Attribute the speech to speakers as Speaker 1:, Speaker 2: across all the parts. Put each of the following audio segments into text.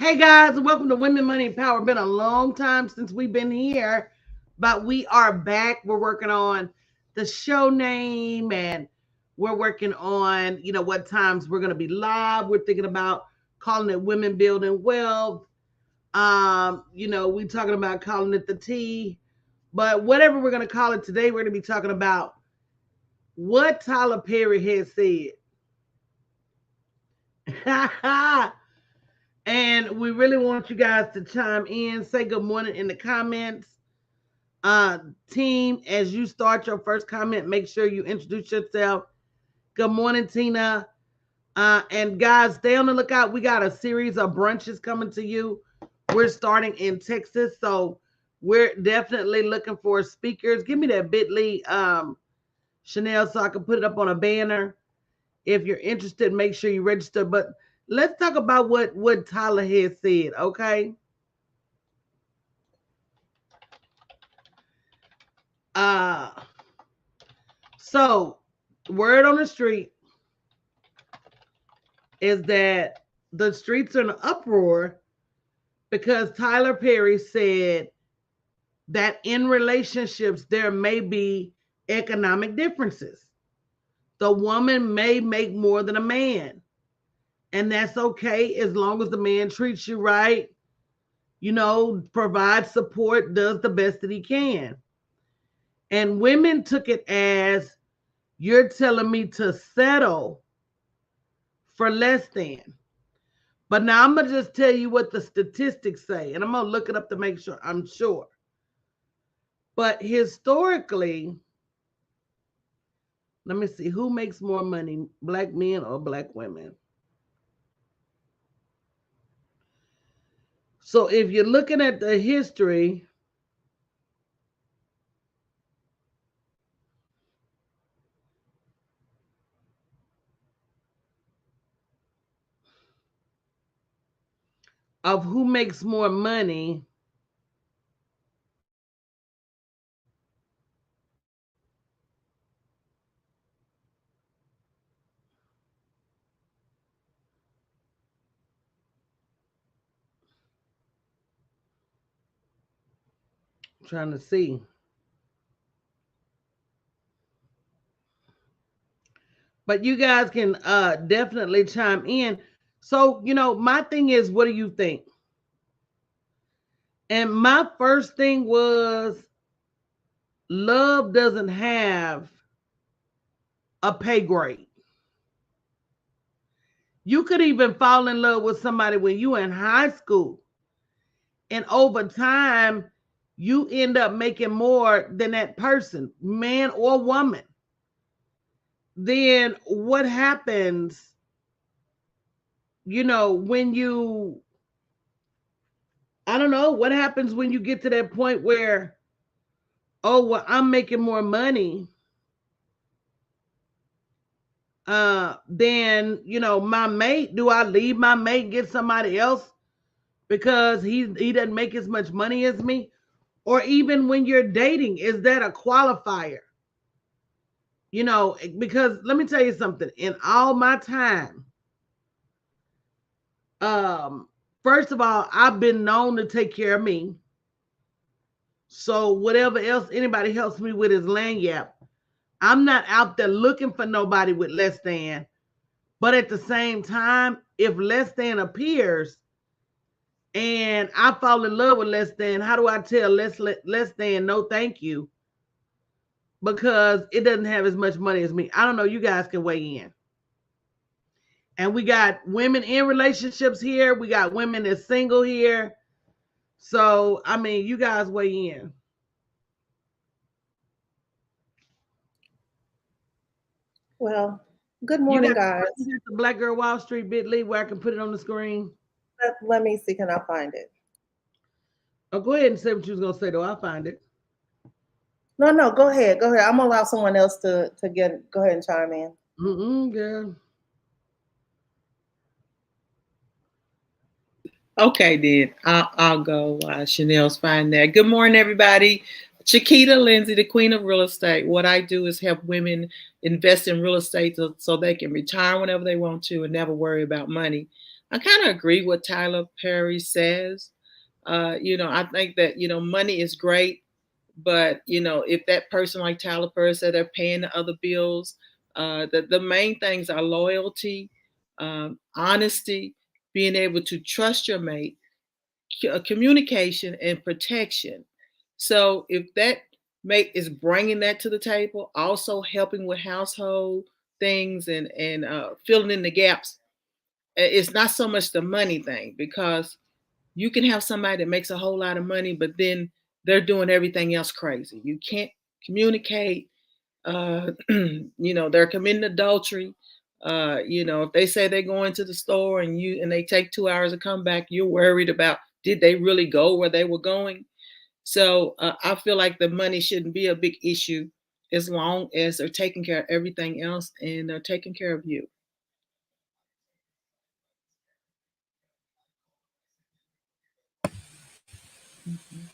Speaker 1: Hey guys, welcome to Women Money and Power. Been a long time since we've been here, but we are back. We're working on the show name and we're working on, what times we're going to be live. We're thinking about calling it Women Building Wealth. We talking about calling it the T, but whatever we're going to call it today, we're going to be talking about what Tyler Perry has said. And we really want you guys to chime in, say good morning in the comments. Team, as you start your first comment, make sure you introduce yourself. Good morning, Tina. And guys, stay on the lookout. We got a series of brunches coming to you. We're starting in Texas, so we're definitely looking for speakers. Give me that bit.ly, Chanel, so I can put it up on a banner. If you're interested, make sure you register. But let's talk about what Tyler has said, okay? So word on the street is that the streets are in an uproar because Tyler Perry said that in relationships there may be economic differences. The woman may make more than a man, and that's okay as long as the man treats you right, provides support, does the best that he can. And women took it as, you're telling me to settle for less than. But now I'm going to just tell you what the statistics say, and I'm going to look it up to make sure I'm sure. But historically, let me see, who makes more money, black men or black women? So if you're looking at the history, of who makes more money, I'm trying to see. But you guys can definitely chime in. So, my thing is, what do you think? And my first thing was, love doesn't have a pay grade. You could even fall in love with somebody when you in high school. And over time, you end up making more than that person, man or woman. Then what happens, when you, I don't know, what happens when you get to that point where, oh, well, I'm making more money then my mate. Do I leave my mate and get somebody else because he doesn't make as much money as me? Or even when you're dating, is that a qualifier? Because let me tell you something. In all my time, um first of all, I've been known to take care of me. So whatever else anybody helps me with is lanyard. I'm not out there looking for nobody with less than. But at the same time, if less than appears and I fall in love with less than, how do I tell less than no thank you? Because it doesn't have as much money as me. I don't know. You guys can weigh in. And we got women in relationships here. We got women that's single here. So, I mean, you guys weigh in.
Speaker 2: Well, good
Speaker 1: You
Speaker 2: morning,
Speaker 1: got
Speaker 2: guys.
Speaker 1: the Black Girl Wall Street bit.ly where I can put it on the screen.
Speaker 2: Let me see, can I find it?
Speaker 1: Oh, go ahead and say what you was gonna say though. I'll find it.
Speaker 2: No, no, go ahead. Go ahead. I'm gonna allow someone else to get go ahead and chime in.
Speaker 1: Girl.
Speaker 3: Okay, then I'll go. Chanel's fine there. Good morning, everybody. Chiquita Lindsay, the queen of real estate. What I do is help women invest in real estate so they can retire whenever they want to and never worry about money. I kind of agree what Tyler Perry says. I think that, money is great, but, if that person like Tyler Perry said they're paying the other bills, the main things are loyalty, honesty, being able to trust your mate, communication, and protection. So if that mate is bringing that to the table, also helping with household things and filling in the gaps, it's not so much the money thing, because you can have somebody that makes a whole lot of money, but then they're doing everything else crazy. You can't communicate. They're committing adultery. If they say they're going to the store and they take 2 hours to come back, you're worried about, did they really go where they were going? So I feel like the money shouldn't be a big issue as long as they're taking care of everything else and they're taking care of you. Mhm.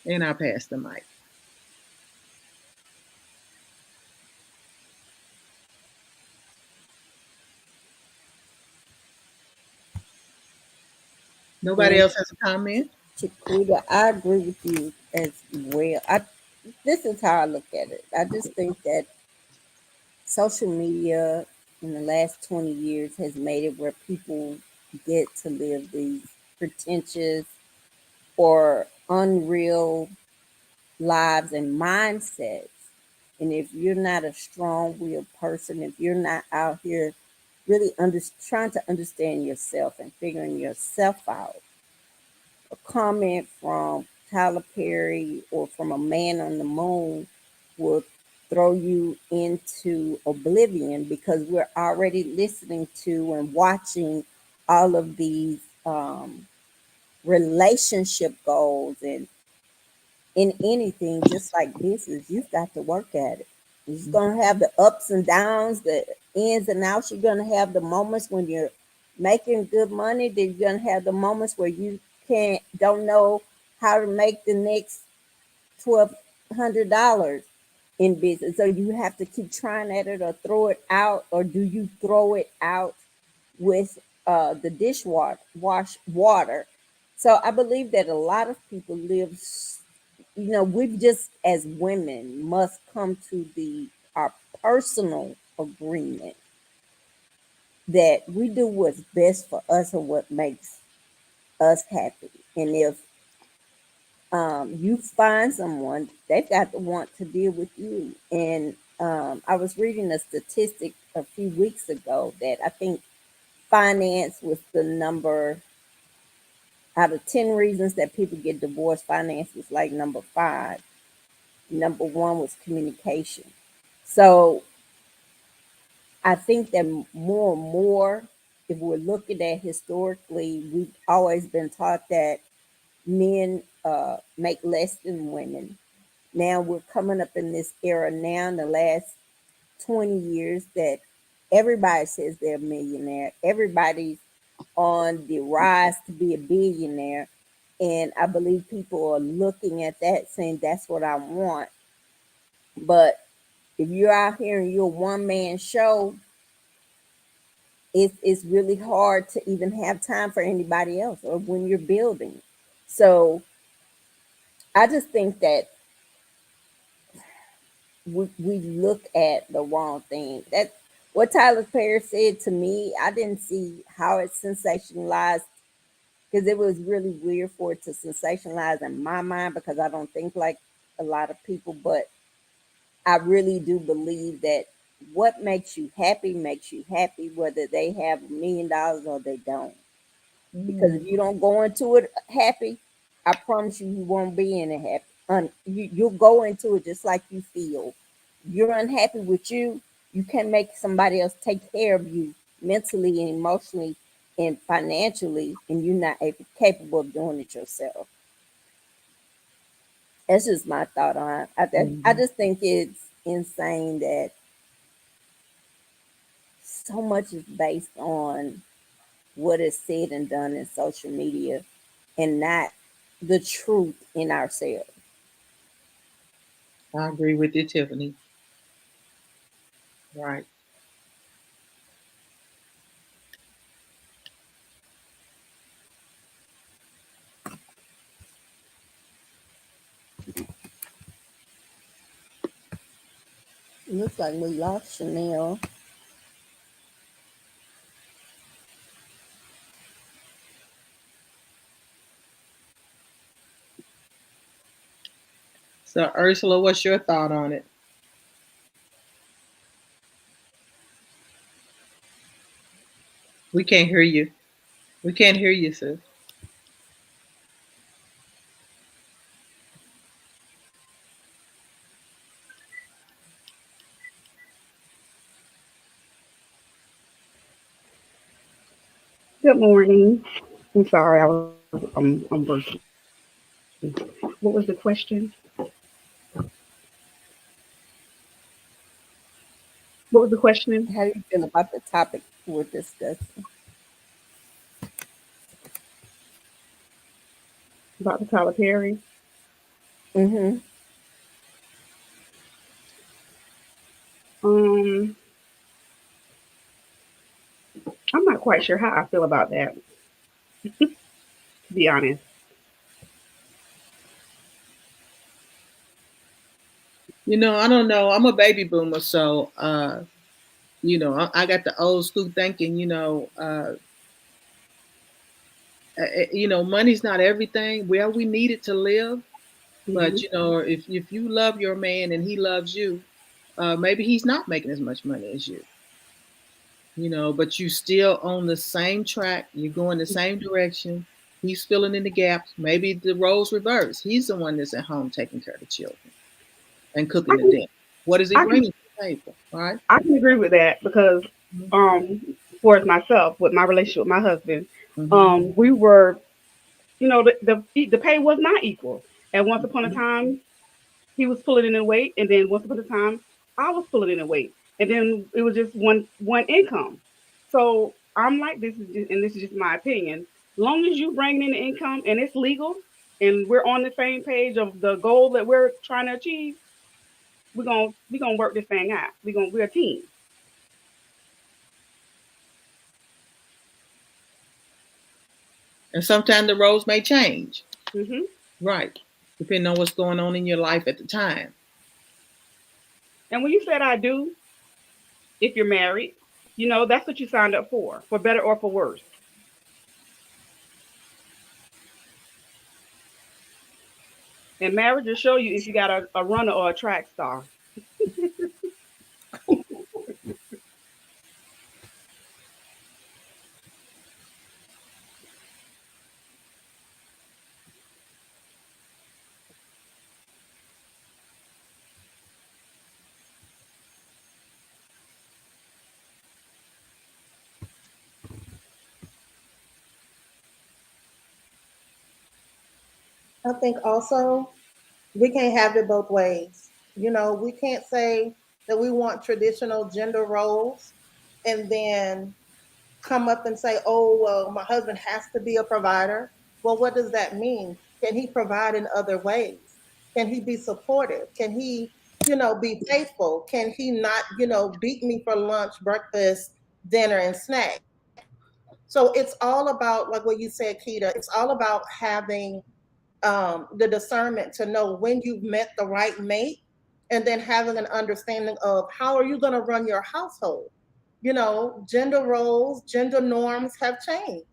Speaker 3: And I pass the mic. Nobody
Speaker 4: And
Speaker 3: else has a comment?
Speaker 4: Chiquita, I agree with you as well. This is how I look at it. I just think that social media in the last 20 years has made it where people get to live these pretentious or unreal lives and mindsets. And if you're not a strong willed person, if you're not out here really trying to understand yourself and figuring yourself out, a comment from Tyler Perry or from a man on the moon will throw you into oblivion, because we're already listening to and watching all of these relationship goals. And in anything, just like business, you've got to work at it. You're just going to have the ups and downs, the ins and outs. You're going to have the moments when you're making good money. Then you're going to have the moments where you don't know how to make the next $1,200 in business. So you have to keep trying at it or throw it out, or do you throw it out with the dishwater wash water? So I believe that a lot of people live, we've just as women must come to the our personal agreement that we do what's best for us and what makes us happy. And if you find someone, they've got to want to deal with you. And I was reading a statistic a few weeks ago that I think finance was the number out of 10 reasons that people get divorced. Finance was like number 5. Number 1 was communication. So I think that more and more, if we're looking at historically, we've always been taught that men make less than women. Now we're coming up in this era now in the last 20 years that everybody says they're a millionaire. Everybody's on the rise to be a billionaire. And I believe people are looking at that saying, that's what I want. But if you're out here and you're a one man show, it's really hard to even have time for anybody else or when you're building. So I just think that we look at the wrong thing. That what Tyler Perry said to me, I didn't see how it sensationalized, because it was really weird for it to sensationalize in my mind, because I don't think like a lot of people. But I really do believe that what makes you happy, whether they have $1 million or they don't. Because if
Speaker 3: Mm.
Speaker 4: you don't go into it happy, I promise you, you won't be in it happy. You'll go into it just like you feel. You're unhappy with you. You can make somebody else take care of you mentally and emotionally and financially, and you're not capable of doing it yourself. That's just my thought on it. I
Speaker 3: Mhm.
Speaker 4: just think it's insane that so much is based on what is said and done in social media and not the truth in ourselves.
Speaker 3: I agree with you, Tiffany. Right.
Speaker 4: Looks like we lost Chanel.
Speaker 3: So Ursula, what's your thought on it? We can't hear you. We can't hear you, sis.
Speaker 5: Good morning. I'm sorry, I'm working. What was the question? What was the question
Speaker 4: How do you feel about the topic we're discussing?
Speaker 5: about the Tyler Perry?
Speaker 4: Mm-hmm.
Speaker 5: Um, I'm not quite sure how I feel about that, to be honest.
Speaker 3: I don't know. I'm a baby boomer, so I got the old school thinking. Money's not everything. Well, we need it to live,
Speaker 5: Hmm.
Speaker 3: but if you love your man and he loves you, maybe he's not making as much money as you. But you still on the same track. You're going the same direction. He's filling in the gaps. Maybe the roles reverse. He's the one that's at home taking care of the children and cooking
Speaker 5: I
Speaker 3: the
Speaker 5: can,
Speaker 3: dinner. What is he
Speaker 5: I can,
Speaker 3: bringing to the table? Right?
Speaker 5: I can agree with that because, um, for myself, with my relationship with my husband,
Speaker 3: Mm-hmm.
Speaker 5: we were, the pay was not equal. And once upon a
Speaker 3: Mm-hmm.
Speaker 5: time, he was pulling in the weight, and then once upon a time, I was pulling in the weight, and then it was just one income. So I'm like, this is just my opinion. Long as you bring in the income and it's legal, and we're on the same page of the goal that we're trying to achieve, we're gonna work this thing out. We're a team.
Speaker 3: And sometimes the roles may change.
Speaker 5: Hmm.
Speaker 3: Right. Depending on what's going on in your life at the time.
Speaker 5: And when you said I do, if you're married, that's what you signed up for better or for worse. And marriage will show you if you got a runner or a track star.
Speaker 2: I think also we can't have it both ways. We can't say that we want traditional gender roles and then come up and say, oh, well, my husband has to be a provider. Well, what does that mean? Can he provide in other ways? Can he be supportive? Can he, be faithful? Can he not, beat me for lunch, breakfast, dinner, and snack? So it's all about, like what you said, Keita, it's all about having the discernment to know when you've met the right mate and then having an understanding of how are you going to run your household. Gender roles, gender norms have changed.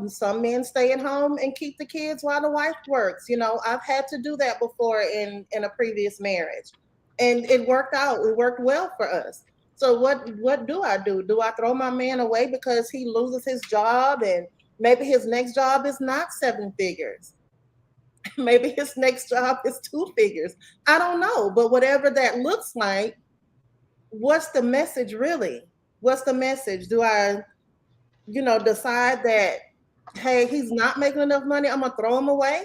Speaker 2: Some men stay at home and keep the kids while the wife works. I've had to do that before in a previous marriage, and it worked out. It worked well for us. So what do I do? Do I throw my man away because he loses his job and maybe his next job is not seven figures? Maybe his next job is two figures. I don't know, but whatever that looks like, what's the message really? What's the message? Do I, decide that, hey, he's not making enough money, I'm gonna throw him away?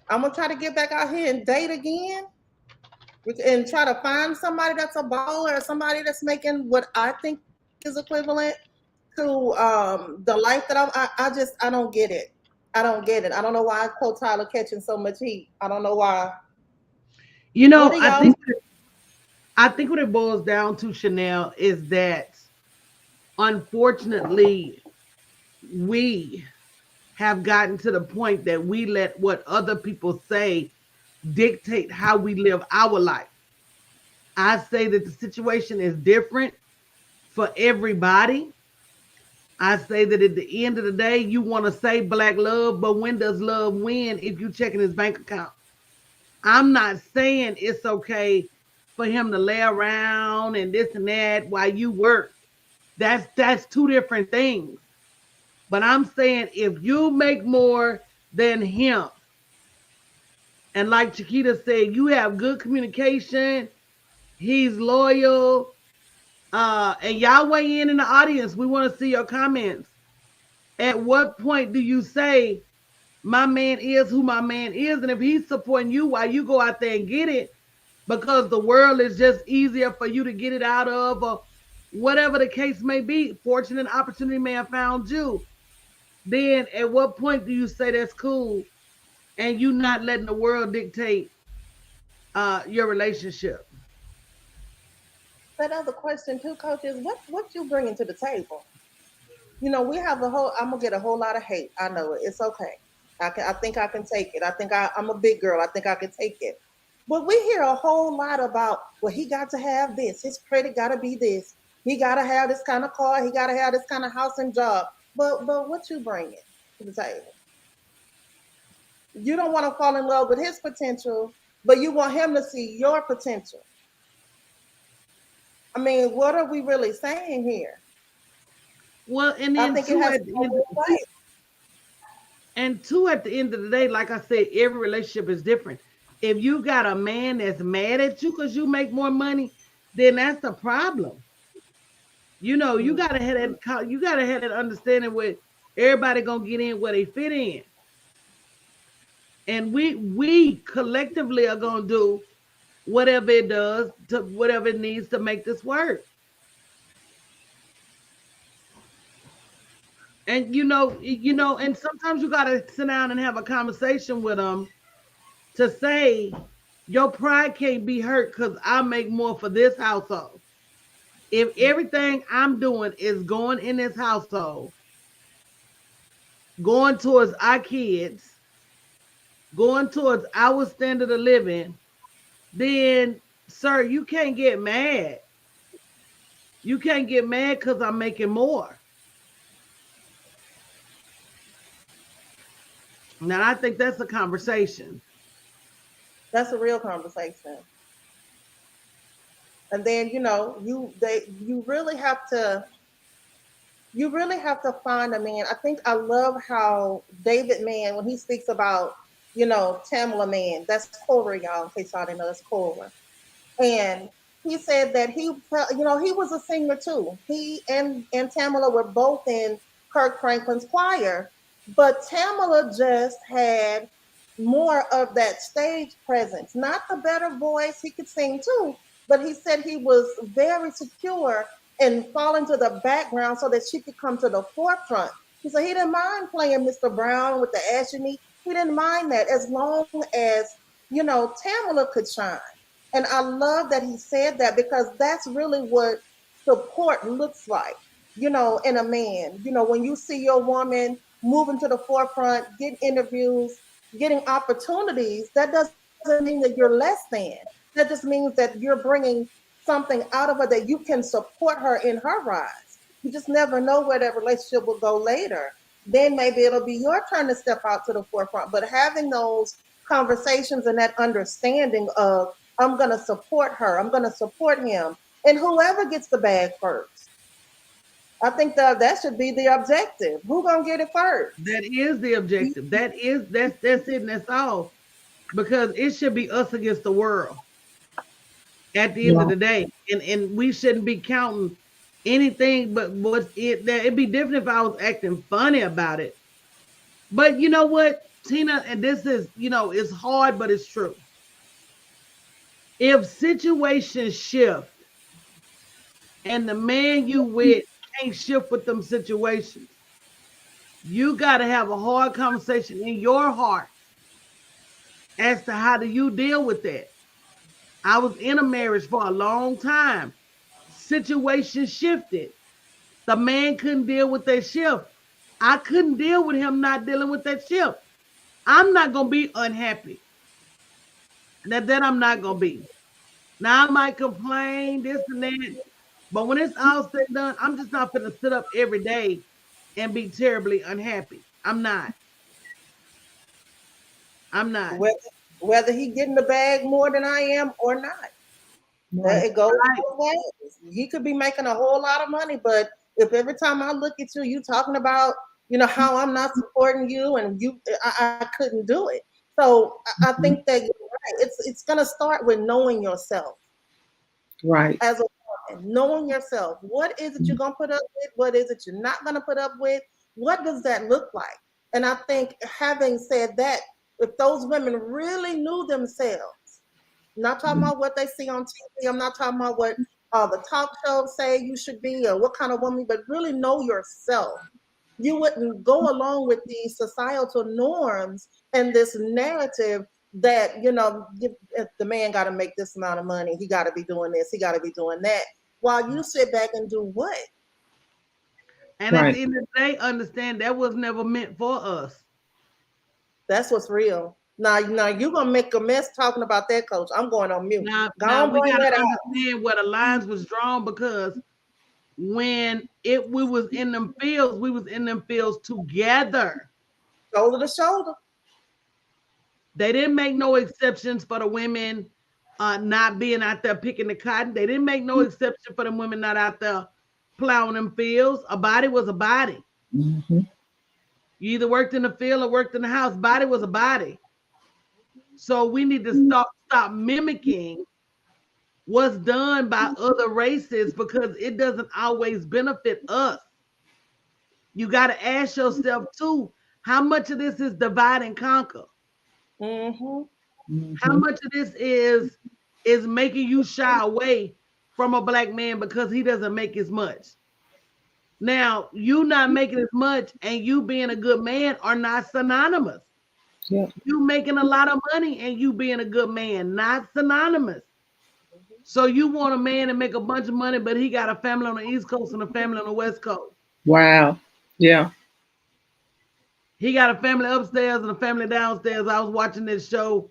Speaker 2: I'm gonna try to get back out here and date again and try to find somebody that's a baller or somebody that's making what I think is equivalent to the life that I don't get it. I don't get it. I don't know why I quote Tyler catching so much heat. I don't know why.
Speaker 1: You
Speaker 2: What
Speaker 1: know,
Speaker 2: do
Speaker 1: I
Speaker 2: y'all?
Speaker 1: think I think what it boils down to, Chanel, is that unfortunately we have gotten to the point that we let what other people say dictate how we live our life. I say that the situation is different for everybody. I say that at the end of the day, you want to say black love, but when does love win if you checking his bank account? I'm not saying it's okay for him to lay around and this and that while you work. That's two different things. But I'm saying if you make more than him, and like Chiquita said, you have good communication, he's loyal, and y'all weigh in the audience. We want to see your comments. At what point do you say my man is who my man is, and if he's supporting you while you go out there and get it, because the world is just easier for you to get it out of, or whatever the case may be, fortune and opportunity may have found you. Then at what point do you say that's cool and you not letting the world dictate your relationship?
Speaker 2: That other question too, coach, is what you bringing to the table? You know, we have a whole. I'm gonna get a whole lot of hate. I know it. It's okay. I think I can take it. I think I'm a big girl. I think I can take it. But we hear a whole lot about, well, he got to have this. His credit got to be this. He got to have this kind of car. He got to have this kind of house and job. But what you bringing to the table? You don't want to fall in love with his potential, but you want him to see your potential. I mean, what are we really saying here?
Speaker 1: Well, and
Speaker 2: I
Speaker 1: then
Speaker 2: think it
Speaker 1: two
Speaker 2: has
Speaker 1: at
Speaker 2: to
Speaker 1: the
Speaker 2: go
Speaker 1: end,
Speaker 2: both
Speaker 1: two
Speaker 2: ways.
Speaker 1: and two at the end of the day, like I said, every relationship is different. If you got a man that's mad at you because you make more money, then that's the problem. You
Speaker 2: Mm.
Speaker 1: gotta have you gotta have that understanding where everybody gonna get in where they fit in, and we collectively are gonna do whatever it does to whatever it needs to make this work. And and sometimes you gotta sit down and have a conversation with them to say your pride can't be hurt because I make more for this household. If everything I'm doing is going in this household, going towards our kids, going towards our standard of living, then, sir, you can't get mad. You can't get mad because I'm making more. Now, I think that's a conversation.
Speaker 2: That's a real conversation. And then you really have to find a man. I think I love how David Mann, when he speaks about, Tamala Man, that's Cora, y'all, in case y'all didn't know, that's Cora. And he said that he was a singer too. He and Tamala were both in Kirk Franklin's choir, but Tamala just had more of that stage presence, not the better voice. He could sing too, but he said he was very secure and fall into the background so that she could come to the forefront. He said he didn't mind playing Mr. Brown with the ashy knee. He didn't mind that as long as Tamala could shine. And I love that he said that because that's really what support looks like, in a man. When you see your woman moving to the forefront, getting interviews, getting opportunities, that doesn't mean that you're less than. That just means that you're bringing something out of her that you can support her in her rise. You just never know where that relationship will go later. Then maybe it'll be your turn to step out to the forefront. But having those conversations and that understanding of, I'm going to support her, I'm going to support him, and whoever gets the bag first. I think that should be the objective. Who going to get it first?
Speaker 1: That is the objective. That's it, and that's all. Because it should be us against the world at the end of
Speaker 3: Yeah.
Speaker 1: the day, and we shouldn't be counting anything but what's it. That it'd be different if I was acting funny about it. But you know what, Tina, and this is it's hard, but it's true. If situations shift and the man you with can't shift with them situations, you got to have a hard conversation in your heart as to how do you deal with that. I was in a marriage for a long time. Situation shifted. The man couldn't deal with that shift. I couldn't deal with him not dealing with that shift. I'm not going to be unhappy. That I'm not gonna be. Now I might complain this and that, but when it's all said and done, I'm just not gonna sit up every day and be terribly unhappy. I'm not. I'm not.
Speaker 2: whether whether he getting the bag more than I am or not.
Speaker 3: Right.
Speaker 2: It goes
Speaker 1: Right.
Speaker 2: both ways. He could be making a whole lot of money, but if every time I look at you, you talking about, how I'm not supporting you, and I couldn't do it. So I think
Speaker 3: Mhm.
Speaker 2: that you're right. It's gonna start with knowing yourself
Speaker 3: Right.
Speaker 2: as a woman, knowing yourself. What is it you're gonna put up with? What is it you're not gonna put up with? What does that look like? And I think, having said that, if those women really knew themselves, not talking about what they see on TV. I'm not talking about what the talk shows say you should be or what kind of woman, but really know yourself. You wouldn't go along with these societal norms and this narrative that, if the man got to make this amount of money, he got to be doing this, he got to be doing that, while you sit back and do what?
Speaker 1: And at
Speaker 3: Right.
Speaker 1: the end of the day, understand that was never meant for us.
Speaker 2: That's what's real. Now you're gonna make a mess talking about that, coach. I'm going on mute. Go
Speaker 1: Now
Speaker 2: on,
Speaker 1: we
Speaker 2: bring
Speaker 1: gotta
Speaker 2: that out.
Speaker 1: understand where the lines was drawn because when it we was in them fields, we was in them fields together.
Speaker 2: Shoulder to shoulder.
Speaker 1: They didn't make no exceptions for the women not being out there picking the cotton. They didn't make no exception for the women not out there plowing them fields. A body was a body.
Speaker 3: Hmm.
Speaker 1: You either worked in the field or worked in the house. Body was a body. So we need to stop mimicking what's done by other races because it doesn't always benefit us. You got to ask yourself too, how much of this is divide and conquer?
Speaker 2: Mm-hmm.
Speaker 1: How
Speaker 3: Hmm.
Speaker 1: much of this is making you shy away from a black man because he doesn't make as much? Now, you not making as much and you being a good man are not synonymous.
Speaker 3: Yeah.
Speaker 1: You making a lot of money and you being a good man, not synonymous. So you want a man to make a bunch of money, but he got a family on the East Coast and a family on the West Coast.
Speaker 3: Wow. Yeah.
Speaker 1: He got a family upstairs and a family downstairs. I was watching this show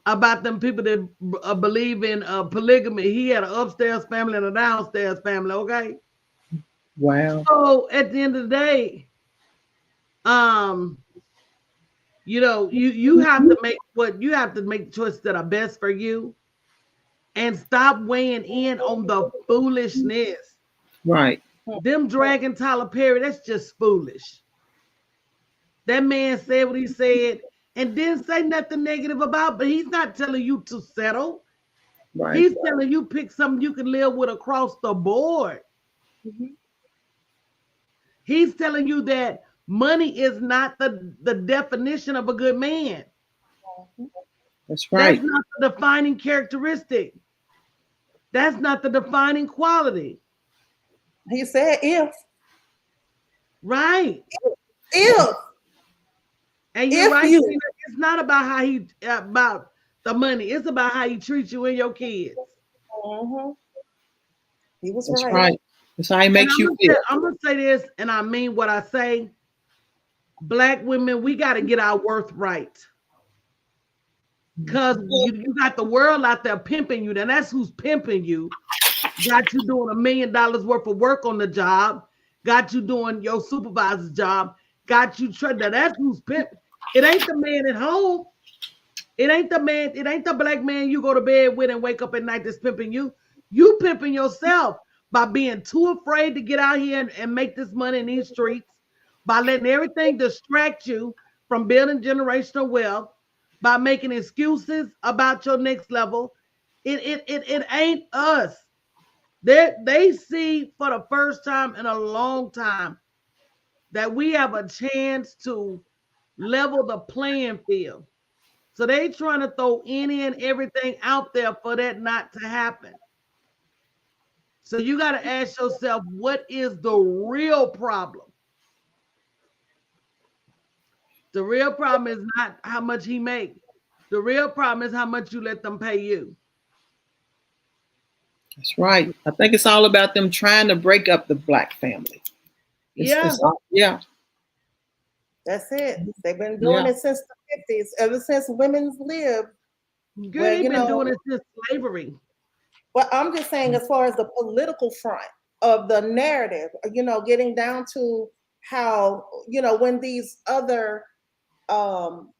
Speaker 1: about them people that believe in polygamy. He had an upstairs family and a downstairs family. Okay,
Speaker 3: Wow.
Speaker 1: so at the end of the day, um, you have to make what you have to make choices that are best for you, and stop weighing in on the foolishness.
Speaker 3: Right.
Speaker 1: Them dragging Tyler Perry, that's just foolish. That man said what he said and didn't say nothing negative about, but he's not telling you to settle.
Speaker 3: Right.
Speaker 1: He's telling you pick something you can live with across the board.
Speaker 2: Mm-hmm.
Speaker 1: He's telling you that money is not the definition of a good man.
Speaker 3: That's
Speaker 1: That's
Speaker 3: right.
Speaker 1: not the defining characteristic. That's not the defining quality.
Speaker 2: He said,
Speaker 1: Right.
Speaker 2: if
Speaker 1: And you're
Speaker 2: if
Speaker 1: right,
Speaker 2: you.
Speaker 1: Tina. It's not about how he about the money. It's about how he treats you and your kids.
Speaker 2: Mm-hmm. He was
Speaker 3: That's
Speaker 2: right.
Speaker 3: right. That's how he
Speaker 1: And
Speaker 3: makes you feel.
Speaker 1: I'm gonna say this, and I mean what I say. Black women, we got to get our worth right. Cause you got the world out there pimping you. Now that's who's pimping you. Got you doing $1 million worth of work on the job. Got you doing your supervisor's job. Got you now that's who's pimping. It ain't the man at home. It ain't the man. It ain't the black man you go to bed with and wake up at night that's pimping you. You pimping yourself by being too afraid to get out here and make this money in these streets. By letting everything distract you from building generational wealth. By making excuses about your next level. It ain't us. They see for the first time in a long time that we have a chance to level the playing field. So they trying to throw any and everything out there for that not to happen. So you got to ask yourself, what is the real problem? The real problem is not how much he make. The real problem is how much you let them pay you.
Speaker 3: That's right. I think it's all about them trying to break up the black family.
Speaker 1: Yeah.
Speaker 3: It's all, yeah.
Speaker 2: That's it. They've been doing
Speaker 3: Yeah.
Speaker 2: it since the 50s, ever since women's lived.
Speaker 1: Girl,
Speaker 2: Well,
Speaker 1: they've been doing it since slavery.
Speaker 2: well, I'm just saying, as far as the political front of the narrative, getting down to how, when these other um,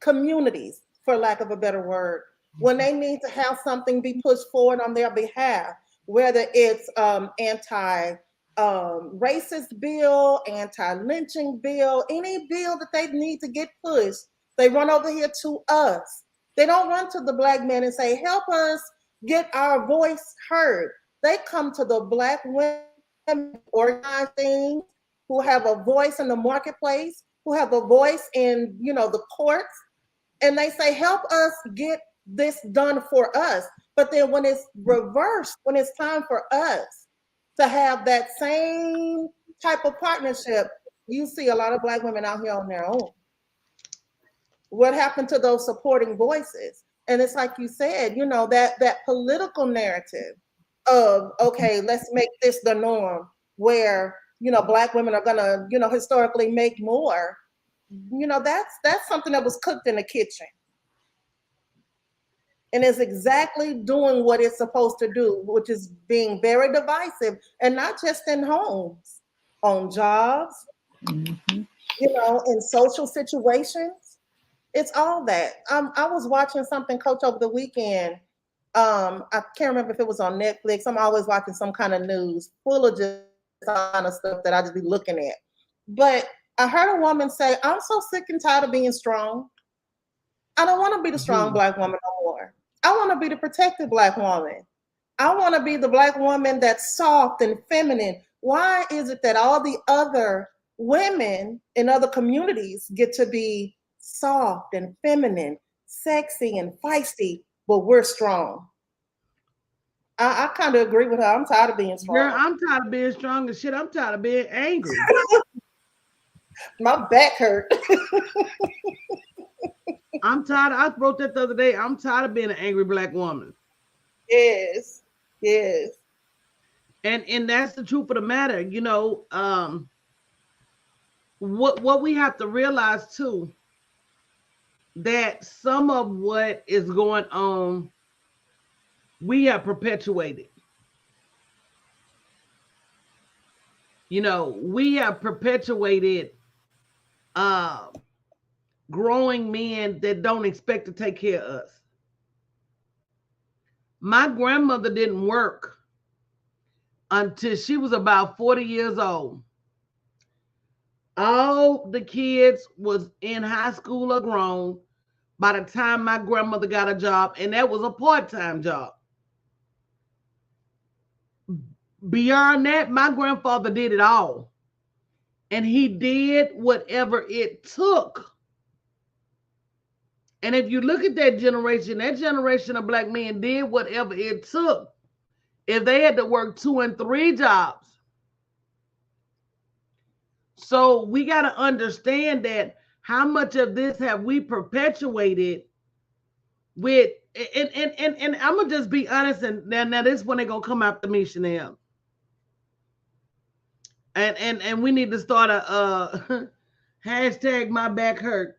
Speaker 2: communities, for lack of a better word, when they need to have something be pushed forward on their behalf, whether it's anti racist bill, anti lynching bill, any bill that they need to get pushed, they run over here to us. They don't run to the black men and say, help us get our voice heard. They come to the black women who organize things, who have a voice in the marketplace, who have a voice in, the courts, and they say, help us get this done for us. But then when it's reversed, when it's time for us to have that same type of partnership, you see a lot of black women out here on their own. What happened to those supporting voices? And it's like you said, that political narrative of, okay, let's make this the norm, where black women are gonna historically make more. That's something that was cooked in the kitchen and is exactly doing what it's supposed to do, which is being very divisive, and not just in homes, on jobs,
Speaker 3: Mhm.
Speaker 2: in social situations. It's all that. I was watching something, Coach, over the weekend. I can't remember if it was on Netflix. I'm always watching some kind of news full of just all kind of stuff that I just be looking at. But I heard a woman say, I'm so sick and tired of being strong. I don't want to be the strong
Speaker 1: Mhm.
Speaker 2: black woman no more. I want to be the protected black woman. I want to be the black woman that's soft and feminine. Why is it that all the other women in other communities get to be soft and feminine, sexy and feisty, but we're strong? I kind of agree with her. I'm tired of being
Speaker 1: Girl,
Speaker 2: strong.
Speaker 1: I'm tired of being strong as shit. I'm tired of being angry.
Speaker 2: My back hurt.
Speaker 1: I'm tired. I wrote that the other day. I'm tired of being an angry black woman.
Speaker 2: Yes, yes,
Speaker 1: And that's the truth of the matter. What we have to realize too, that some of what is going on, we have perpetuated. We have perpetuated uh growing men that don't expect to take care of us. My grandmother didn't work until she was about 40 years old. All the kids was in high school or grown by the time my grandmother got a job, and that was a part-time job. Beyond that, my grandfather did it all, and he did whatever it took. And if you look at that generation of black men did whatever it took. If they had to work 2 and 3 jobs. So we got to understand that how much of this have we perpetuated with, and I'm gonna just be honest, and now this when they gonna come after me, Chanel. And we need to start a hashtag my back hurt.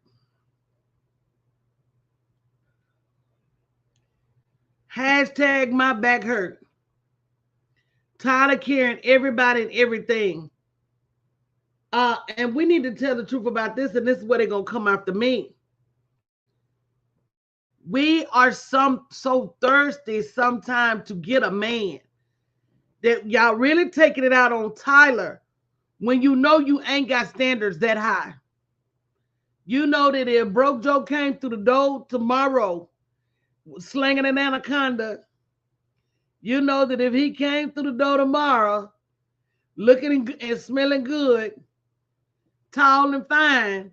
Speaker 1: Hashtag my back hurt. Tired of carrying everybody and everything. And we need to tell the truth about this, and this is where they're gonna come after me. We are so thirsty sometimes to get a man that y'all really taking it out on Tyler when you know you ain't got standards that high. You know that if Broke Joe came through the door tomorrow slinging an anaconda, you know that if he came through the door tomorrow looking and smelling good, tall and fine,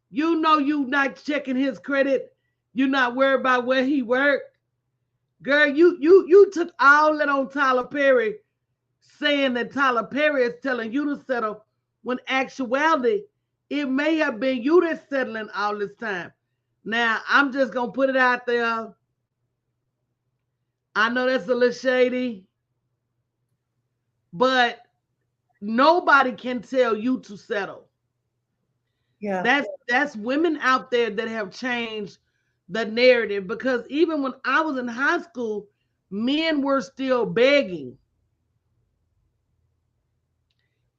Speaker 1: you know you not checking his credit. You not worried about where he worked. Girl, you took all that on Tyler Perry, saying that Tyler Perry is telling you to settle, when actuality, it may have been you that's settling all this time. Now, I'm just gonna put it out there. I know that's a little shady, but nobody can tell you to settle.
Speaker 2: yeah,
Speaker 1: That's women out there that have changed the narrative, because even when I was in high school, men were still begging.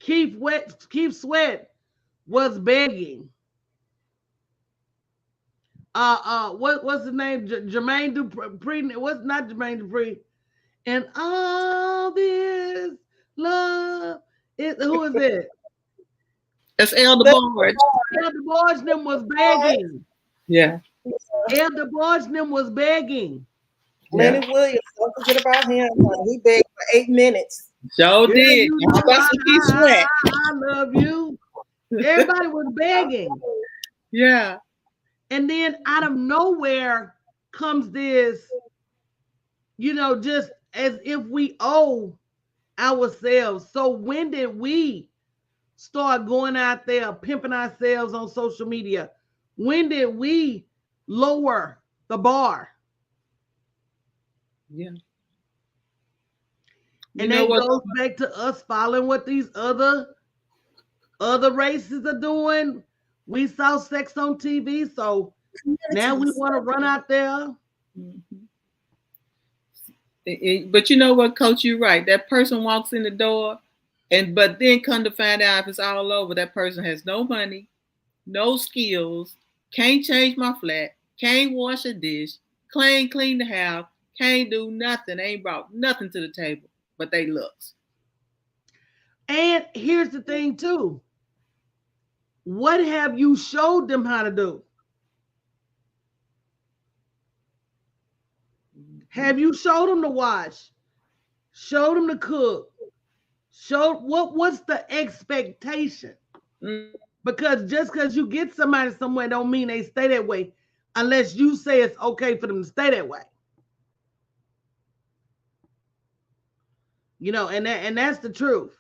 Speaker 1: Keith Sweat was begging. What's his name? Jermaine Dupri. What's not Jermaine Dupri? And all this love. Who is it?
Speaker 3: That's Elder Barge.
Speaker 1: Elder Boys them was begging.
Speaker 3: Yeah.
Speaker 1: Elder Boys them was begging.
Speaker 3: Yeah.
Speaker 2: Lenny Williams, don't forget about him. He begged for 8 minutes.
Speaker 3: Joe
Speaker 1: Girl,
Speaker 3: did.
Speaker 1: you know
Speaker 3: That's what he sweat.
Speaker 1: I love you. Everybody was begging.
Speaker 3: Yeah.
Speaker 1: And then out of nowhere comes this, just as if we owe ourselves. So when did we start going out there pimping ourselves on social media? When did we lower the bar?
Speaker 3: Yeah.
Speaker 1: And that goes back to us following what these other races are doing. We saw sex on TV, so now we want to run out there.
Speaker 3: Mm-hmm. But you know what, Coach, you're right. That person walks in the door, but then come to find out if it's all over, that person has no money, no skills, can't change my flat, can't wash a dish, can't clean the house, can't do nothing, ain't brought nothing to the table, but they looks.
Speaker 1: And here's the thing too. What have you showed them how to do? Have you showed them to wash? Showed them to cook? What's the expectation? Because just because you get somebody somewhere don't mean they stay that way unless you say it's okay for them to stay that way. And that's the truth.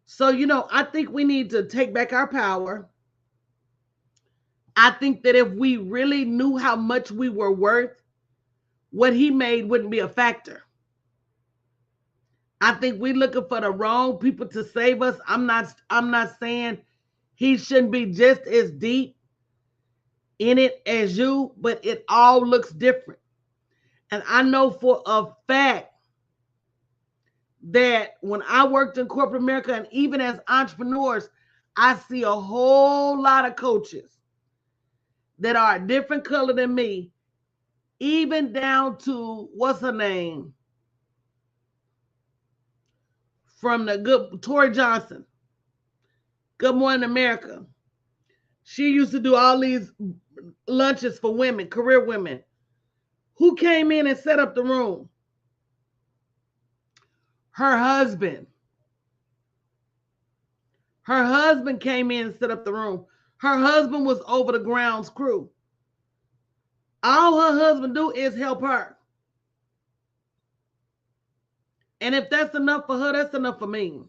Speaker 1: So, I think we need to take back our power. I think that if we really knew how much we were worth, what he made wouldn't be a factor. I think we're looking for the wrong people to save us. I'm not saying he shouldn't be just as deep in it as you, but it all looks different. And I know for a fact that when I worked in corporate America and even as entrepreneurs, I see a whole lot of coaches that are a different color than me, even down to what's her name from the good Tori Johnson, Good Morning America. She used to do all these lunches for women, career women. Who came in and set up the room? Her husband. Her husband came in and set up the room. Her husband was over the grounds crew. All her husband do is help her. And if that's enough for her, that's enough for me.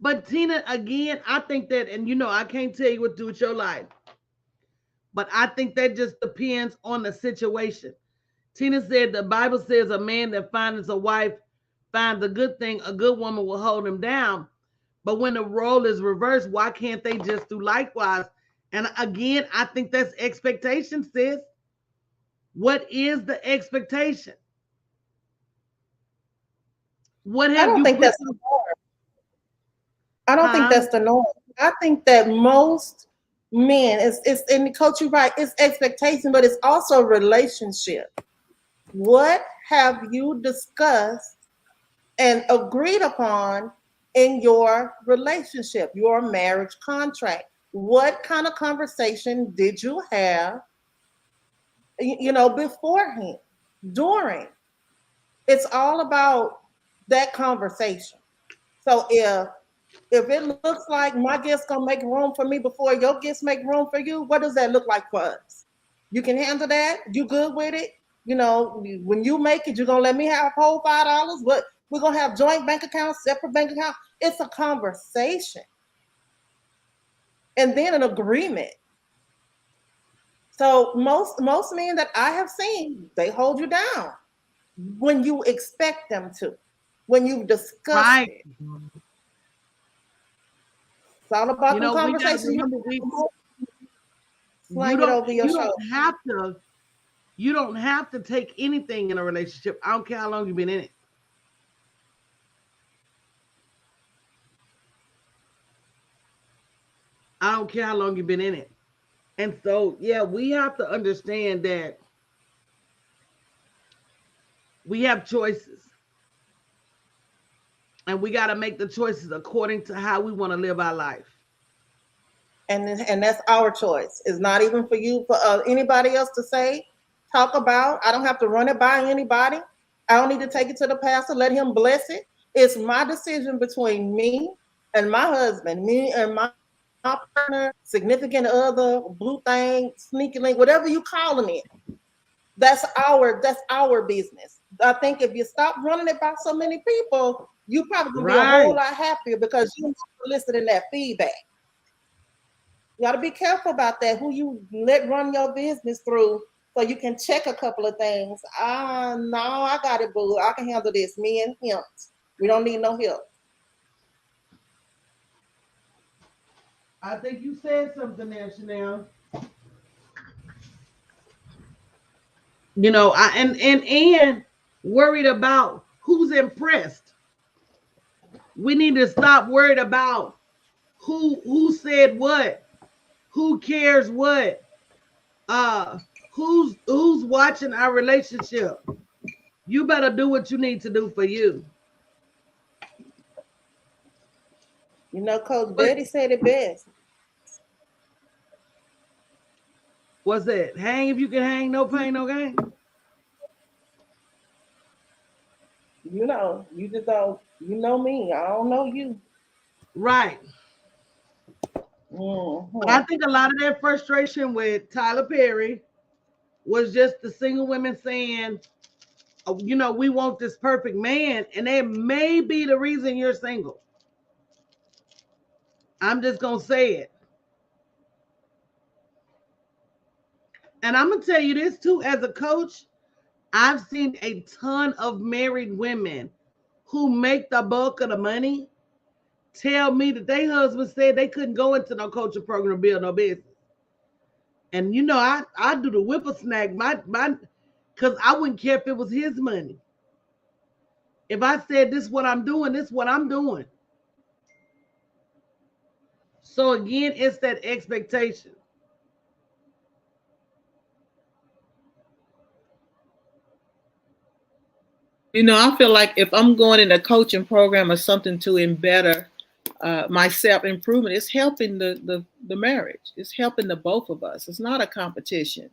Speaker 1: But Tina, again, I think that, and I can't tell you what to do with your life, but I think that just depends on the situation. Tina said the Bible says a man that finds a wife finds a good thing, a good woman will hold him down. But when the role is reversed, why can't they just do likewise? And again, I think that's expectation, sis. What is the expectation? What have
Speaker 2: I don't
Speaker 1: you
Speaker 2: think
Speaker 1: put
Speaker 2: that's the norm. I don't think that's the norm. I think that most men, it's and Coach, you're right, it's expectation, but it's also relationship. What have you discussed and agreed upon in your relationship, your marriage contract? What kind of conversation did you have, beforehand, during? It's all about that conversation. So if it looks like my guest's gonna make room for me before your guests make room for you, what does that look like for us? You can handle that? You good with it? When you make it, you're gonna let me have whole $5? What, we're gonna have joint bank accounts, separate bank accounts? It's a conversation. And then an agreement. So most men that I have seen, they hold you down when you expect them to, when you've discussed it. all about them
Speaker 1: We got to
Speaker 2: conversations.
Speaker 1: remember
Speaker 2: Slang it over your
Speaker 1: you
Speaker 2: shoulder.
Speaker 1: don't have to take anything in a relationship. I don't care how long you've been in it. I don't care how long you've been in it. And so, yeah, we have to understand that we have choices, and we got to make the choices according to how we want to live our life.
Speaker 2: And that's our choice. It's not even for you, for anybody else to say, talk about. I don't have to run it by anybody. I don't need to take it to the pastor, let him bless it. It's my decision between me and my husband, me and my partner, significant other, blue thing, sneaky link, whatever you calling it. That's our business. I think if you stop running it by so many people, you probably gonna be a whole
Speaker 1: Right.
Speaker 2: lot happier because you listening that feedback. You got to be careful about that. Who you let run your business through, so you can check a couple of things. No, I got it, boo. I can handle this. Me and him. We don't need no help.
Speaker 1: I think you said something there, Chanel. And worried about who's impressed. We need to stop worried about who said what, who cares what, uh, who's watching our relationship. You better do what you need to do for you.
Speaker 2: Coach
Speaker 1: What
Speaker 2: Betty said it best.
Speaker 1: was that? Hang if you can hang, no pain, no gain.
Speaker 2: You just don't. You know me. I don't know you.
Speaker 1: Right. But I
Speaker 2: Hmm.
Speaker 1: think a lot of that frustration with Tyler Perry was just the single women saying, oh, we want this perfect man, and that may be the reason you're single. I'm just gonna say it. And I'm gonna tell you this too, as a coach, I've seen a ton of married women who make the bulk of the money tell me that their husband said they couldn't go into no coaching program to build no business. And I do the whippersnag, my because I wouldn't care if it was his money. If I said this is what I'm doing, this is what I'm doing. So again, it's that expectation.
Speaker 3: I feel like if I'm going in a coaching program or something to better my self improvement, it's helping the marriage. It's helping the both of us. It's not a competition.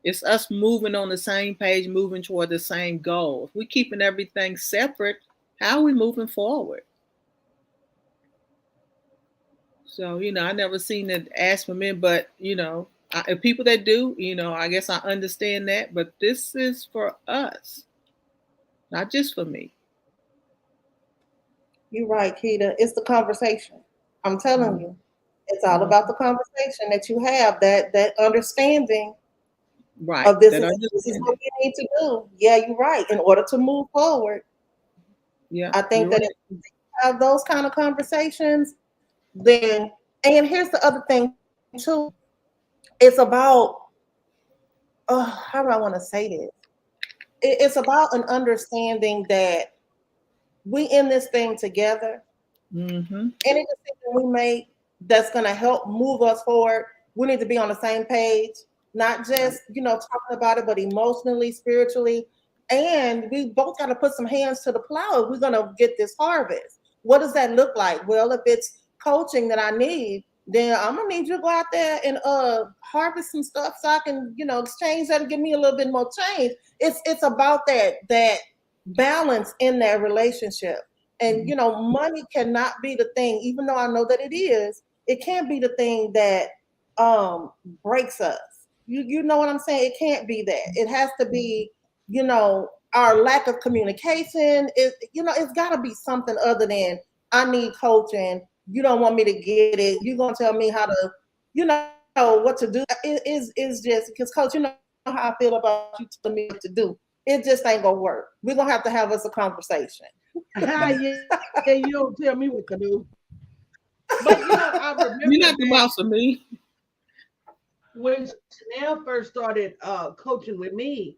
Speaker 3: It's us moving on the same page, moving toward the same goal. If we're keeping everything separate, how are we moving forward? So, I never seen it ask for men, but, people that do, I guess I understand that. But this is for us, not just for me.
Speaker 2: You're right, Keita. It's the conversation. I'm telling
Speaker 3: Mhm.
Speaker 2: you, it's all about the conversation that you have. That understanding
Speaker 3: Right.
Speaker 2: of this
Speaker 3: That
Speaker 2: is what
Speaker 3: understanding.
Speaker 2: we need to do. Yeah, you're right. In order to move forward,
Speaker 3: Yeah,
Speaker 2: I think
Speaker 3: you're
Speaker 2: that
Speaker 3: right.
Speaker 2: if you have those kind of conversations, then and here's the other thing too. It's about how do I want to say this? It's about an understanding that we in this thing together.
Speaker 3: Mm-hmm.
Speaker 2: Any decision we make that's going to help move us forward, we need to be on the same page, not just talking about it, but emotionally, spiritually, and we both got to put some hands to the plow if we're going to get this harvest. What does that look like? Well, if it's coaching that I need, then I'm gonna need you to go out there and harvest some stuff so I can exchange that and give me a little bit more change. It's about that balance in that relationship. And money cannot be the thing, even though I know that it can't be the thing that breaks us. You know what I'm saying? It can't be that. It has to be, our lack of communication. It's gotta be something other than I need coaching. You don't want me to get it. You're gonna tell me how to, what to do. It is just because coach, you know how I feel about you telling me what to do. It just ain't gonna work. We're gonna have to have us a conversation.
Speaker 1: Yeah, you don't tell me what to do. But I
Speaker 3: You're
Speaker 1: remember
Speaker 3: not the
Speaker 1: that
Speaker 3: boss of me.
Speaker 1: when Chanel first started coaching with me,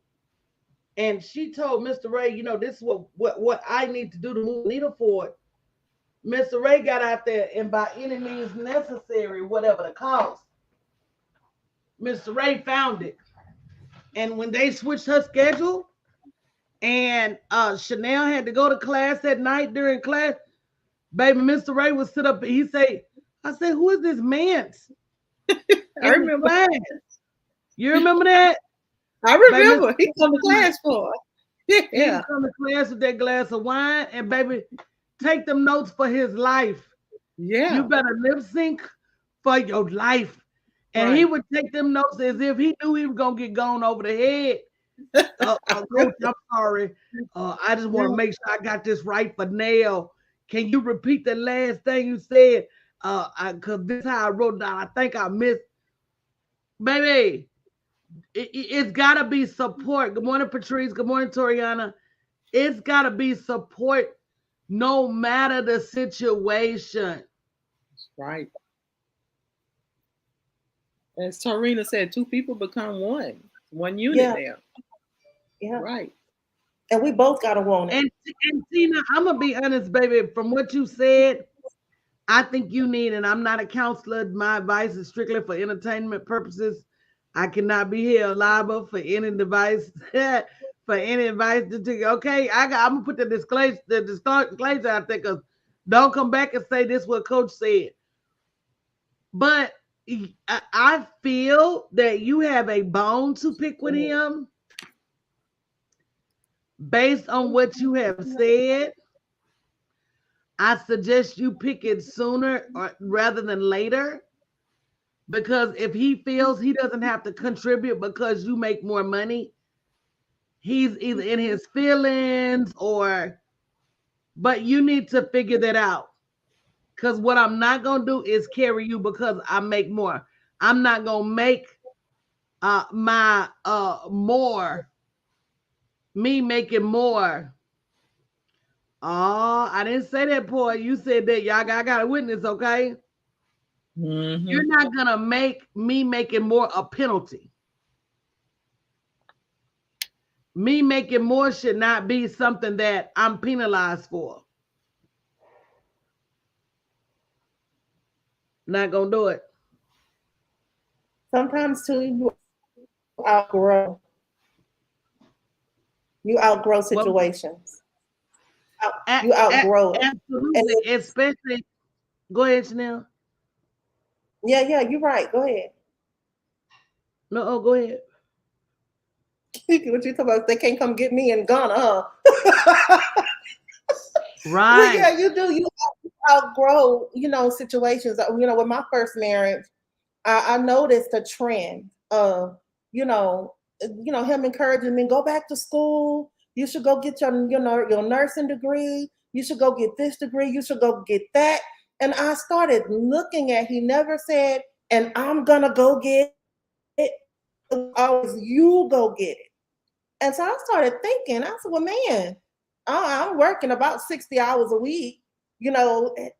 Speaker 1: and she told Mr. Ray, this is what I need to do to move the needle forward. Mr. Ray got out there and by any means necessary, whatever the cost, Mr. Ray found it. And when they switched her schedule and Chanel had to go to class at night during class, baby, Mr. Ray would sit up and he say, I said, who is this man
Speaker 3: I
Speaker 1: in the
Speaker 3: remember.
Speaker 1: class? You remember that?
Speaker 3: I
Speaker 1: Baby, Mr.
Speaker 3: remember. He come to class for.
Speaker 1: He
Speaker 3: Yeah.
Speaker 1: would come to class with that glass of wine and baby, take them notes for his life. You
Speaker 3: Yeah.
Speaker 1: better lip sync for your life. And he
Speaker 3: Right.
Speaker 1: would take them notes as if he knew he was gonna get gone over the head.
Speaker 3: I
Speaker 1: Coach,
Speaker 3: remember.
Speaker 1: I'm sorry. I just want to make sure I got this right for Nail. Can you repeat the last thing you said? Cause this how I wrote down. I think I missed. Baby, it's gotta be support. Good morning, Patrice. Good morning, Toriana. It's gotta be support, no matter the situation.
Speaker 3: Right. As Tarina said, two people become one unit
Speaker 2: Yeah,
Speaker 3: now.
Speaker 2: yeah.
Speaker 3: Right.
Speaker 2: And we both gotta want it.
Speaker 1: And Tina, I'm gonna be honest, baby. From what you said, I think you need, and I'm not a counselor. My advice is strictly for entertainment purposes. I cannot be held liable for any device, for any advice to take. Okay, I'm gonna put the disclosure out there because don't come back and say this what Coach said. But I feel that you have a bone to pick with him based on what you have said. I suggest you pick it sooner or rather than later. Because if he feels he doesn't have to contribute because you make more money, he's either in his feelings or, but you need to figure that out. Because what I'm not going to do is carry you because I make more. I'm not going to make my more, me making more. Oh, I didn't say that, boy. You said that. Y'all I got a witness, okay?
Speaker 3: Mm-hmm.
Speaker 1: You're not going to make me making more a penalty. Me making more should not be something that I'm penalized for. Not gonna do it.
Speaker 2: Sometimes too, outgrow you outgrow
Speaker 1: Well,
Speaker 2: situations. You outgrow it. And
Speaker 1: absolutely, especially. Go ahead, Chanel.
Speaker 2: yeah, yeah, you're right. Go ahead.
Speaker 1: No, go ahead.
Speaker 2: What you talking about? They can't come get me in Ghana, huh? Well,
Speaker 1: Right.
Speaker 2: yeah, you do. You outgrow, situations. With my first marriage, I noticed a trend of, him encouraging me, go back to school. You should go get your nursing degree. You should go get this degree. You should go get that. And I started looking at. He never said, "And I'm gonna go get it." It was always, "You go get it." And so I started thinking. I said, "Well, man, I'm working about 60 hours a week.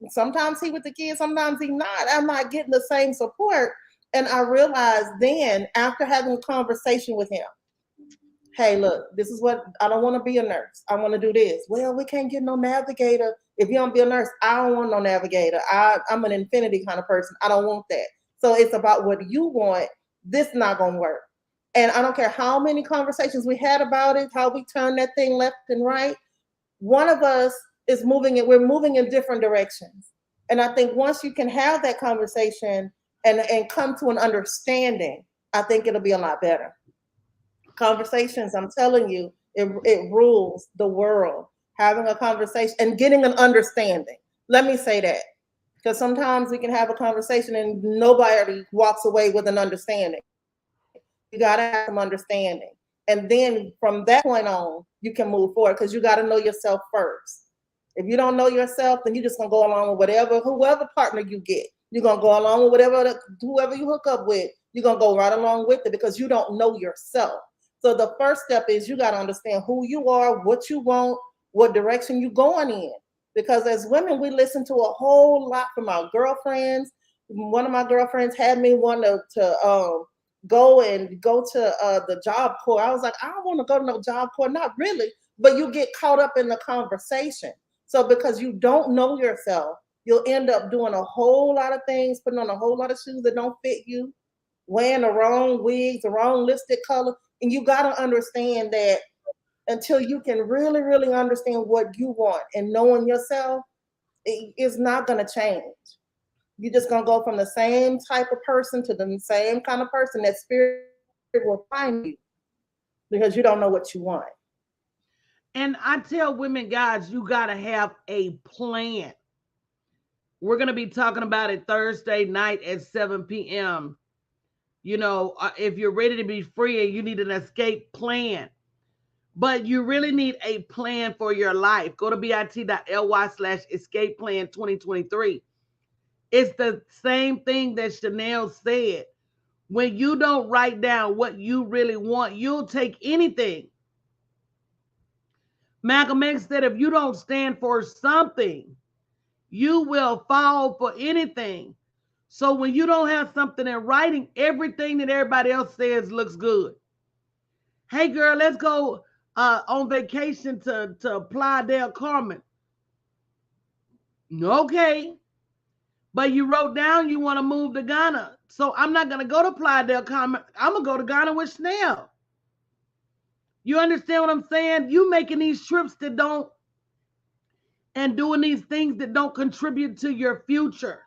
Speaker 2: Sometimes he with the kids, sometimes he not. I'm not getting the same support." And I realized then, after having a conversation with him, hey, look, this is what I don't want to be a nurse. I want to do this. Well, we can't get no navigator. If you don't be a nurse, I don't want no navigator. I'm an infinity kind of person. I don't want that. So it's about what you want. This not going to work. And I don't care how many conversations we had about it, how we turned that thing left and right. One of us is we're moving in different directions. And I think once you can have that conversation and come to an understanding, I think it'll be a lot better. Conversations, I'm telling you, it rules the world. Having a conversation and getting an understanding. Let me say that. Because sometimes we can have a conversation and nobody walks away with an understanding. You got to have some understanding. And then from that point on, you can move forward because you got to know yourself first. If you don't know yourself, then you're just going to go along with whoever partner you get. You're going to go along with whoever you hook up with. You're going to go right along with it because you don't know yourself. So the first step is you got to understand who you are, what you want, what direction you're going in. Because as women, we listen to a whole lot from our girlfriends. One of my girlfriends had me want to go to the job corps. I was like, I don't want to go to no job corps, not really. But you get caught up in the conversation. So because you don't know yourself, you'll end up doing a whole lot of things, putting on a whole lot of shoes that don't fit you, wearing the wrong wigs, the wrong lipstick color. And you got to understand that until you can really, really understand what you want and knowing yourself, it's not going to change. You're just going to go from the same type of person to the same kind of person. That spirit will find you because you don't know what you want.
Speaker 1: And I tell women, guys, you got to have a plan. We're going to be talking about it Thursday night at 7 p.m. If you're ready to be free and you need an escape plan, but you really need a plan for your life. Go to bit.ly/escape plan 2023. It's the same thing that Chanel said. When you don't write down what you really want, you'll take anything. Malcolm X said, if you don't stand for something, you will fall for anything. So when you don't have something in writing, everything that everybody else says looks good. Hey girl, let's go on vacation to Playa del Carmen. Okay. But you wrote down you want to move to Ghana. So I'm not going to go to Playa del Carmen. I'm going to go to Ghana with Chanel. You understand what I'm saying? You making these trips that don't, and doing these things that don't contribute to your future.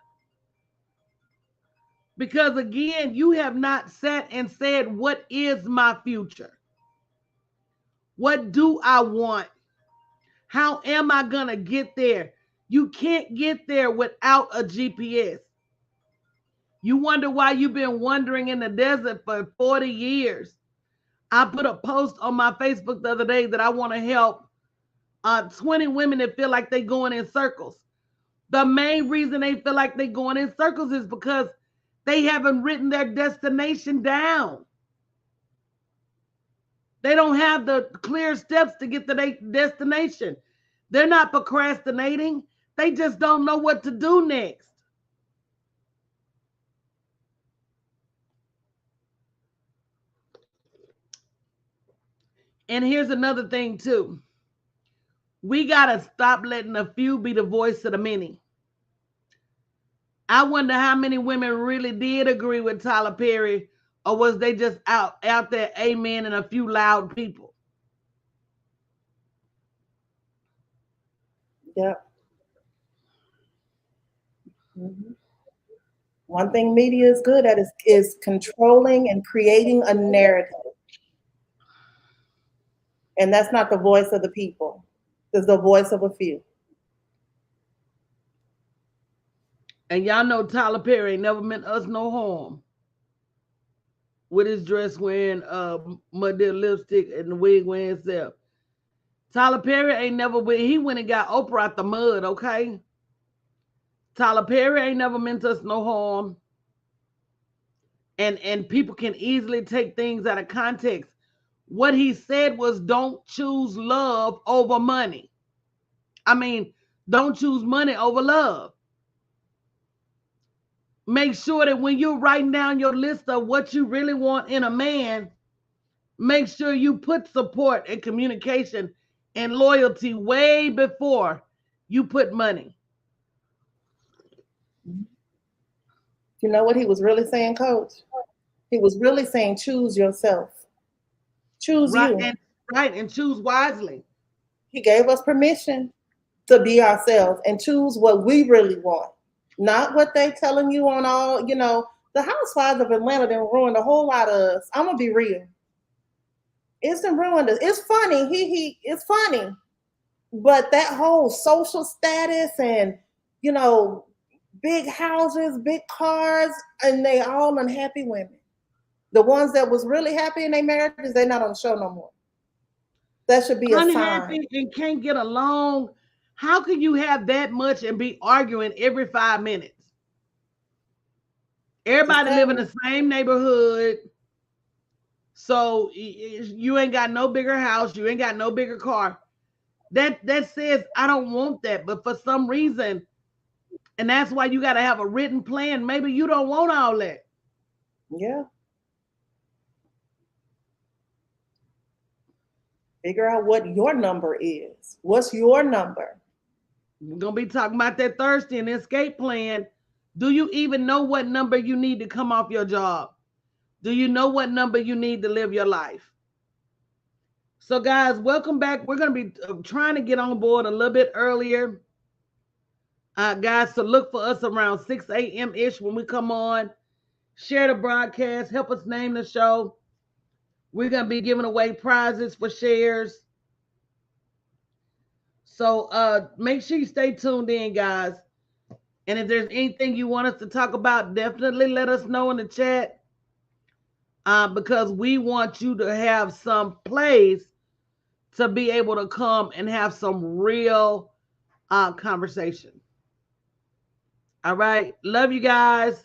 Speaker 1: Because again, you have not sat and said, what is my future? What do I want? How am I going to get there? You can't get there without a GPS. You wonder why you've been wandering in the desert for 40 years. I put a post on my Facebook the other day that I want to help 20 women that feel like they're going in circles. The main reason they feel like they're going in circles is because they haven't written their destination down. They don't have the clear steps to get to their destination. They're not procrastinating. They just don't know what to do next. And here's another thing, too. We got to stop letting a few be the voice of the many. I wonder how many women really did agree with Tyler Perry, or was they just out there amen and a few loud people?
Speaker 2: Yep. Mhm. One thing media is good at is controlling and creating a narrative. And that's not the voice of the people. It's the voice of a few.
Speaker 1: And y'all know Tyler Perry ain't never meant us no harm with his dress wearing mud dip lipstick and the wig wearing himself. Tyler Perry ain't never he went and got Oprah out the mud, okay? Tyler Perry ain't never meant us no harm. And people can easily take things out of context. What he said was don't choose love over money. I mean, don't choose money over love. Make sure that when you're writing down your list of what you really want in a man, make sure you put support and communication and loyalty way before you put money.
Speaker 2: You know what he was really saying, Coach? He was really saying choose yourself. Choose
Speaker 1: Right,
Speaker 2: you.
Speaker 1: and right, and choose wisely.
Speaker 2: He gave us permission to be ourselves and choose what we really want, not what they telling you on all. The Housewives of Atlanta done ruined a whole lot of us. I'm gonna be real. It's done ruined us. It's funny. It's funny, but that whole social status and you know, big houses, big cars, and they all unhappy women. The ones that was really happy in their marriages, they're not on the show no more. That should be a sign.
Speaker 1: Unhappy and can't get along. How can you have that much and be arguing every 5 minutes?
Speaker 2: Just
Speaker 1: Everybody live
Speaker 2: tell
Speaker 1: in
Speaker 2: me.
Speaker 1: the same neighborhood. So you ain't got no bigger house. You ain't got no bigger car. that says I don't want that. But for some reason, and that's why you got to have a written plan. Maybe you don't want all that.
Speaker 2: Yeah. Figure out what your number is. What's your number?
Speaker 1: We're gonna be talking about that Thursday and escape plan. Do you even know what number you need to come off your job? Do you know what number you need to live your life? So, guys, welcome back. We're going to be trying to get on board a little bit earlier. Guys, so look for us around 6 a.m. ish when we come on. Share the broadcast. Help us name the show. We're going to be giving away prizes for shares. So make sure you stay tuned in, guys. And if there's anything you want us to talk about, definitely let us know in the chat. Because we want you to have some place to be able to come and have some real conversation. All right. Love you guys.